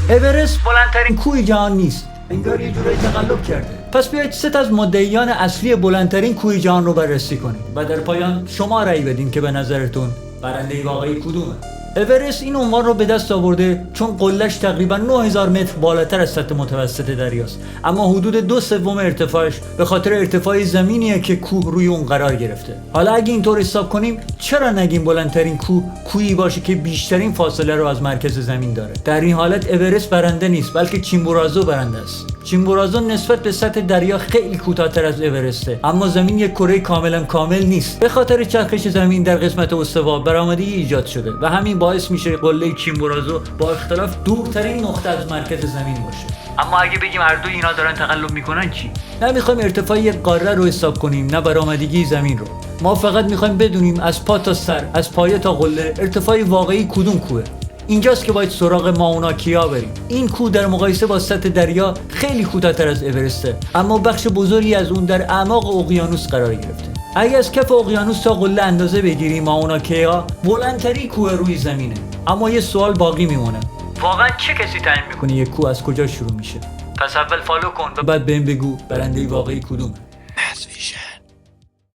اورست بلندترین کوه جهان نیست، انگار یه جورایی تقلب کرده. پس بیایید سه تا از مدعیان اصلی بلندترین کوه جهان رو بررسی کنیم و در پایان شما رأی بدین که به نظرتون برنده واقعی کدومه. اورست این عنوان رو به دست آورده چون قله‌اش تقریبا 9000 متر بالاتر از سطح متوسط دریاست، اما حدود 2/3 ارتفاعش به خاطر ارتفاع زمینیه که کوه روی اون قرار گرفته. حالا اگه اینطور حساب کنیم چرا نگیم بلندترین کوه کوهی باشه که بیشترین فاصله رو از مرکز زمین داره؟ در این حالت اورست برنده نیست، بلکه چیمبورازو برنده است. چیمبورازو نسبت به سطح دریا خیلی کوتاه‌تر از اورسته، اما زمین یک کره کاملا کامل نیست. به خاطر چرخش زمین در قسمت استوا برآمدگی ایجاد شده و همین باعث میشه قله چیمبورازو با اختلاف دورترین نقطه از مرکز زمین باشه. اما اگه بگیم هر دو اینا دارن تقلب میکنن چی؟ نه میخوایم ارتفاع یک قاره رو حساب کنیم، نه برآمدگی زمین رو. ما فقط میخوایم بدونیم از پا تا سر، از پایه تا قله، ارتفاع واقعی کدوم کوه. اینجاست که باید سراغ ماونا کیا بریم. این کوه در مقایسه با سطح دریا خیلی کوتاه‌تر از اورسته، اما بخش بزرگی از اون در اعماق اقیانوس قرار گرفته. اگه از کف اقیانوس تا قله اندازه بگیریم، ماونا کیا بلندترین کوه روی زمینه. اما یه سوال باقی میمونه، واقعا چه کسی تعیین میکنه یک کوه از کجا شروع میشه؟ پس اول فالو کن و بعد بهم بگو برنده واقعی کدومه.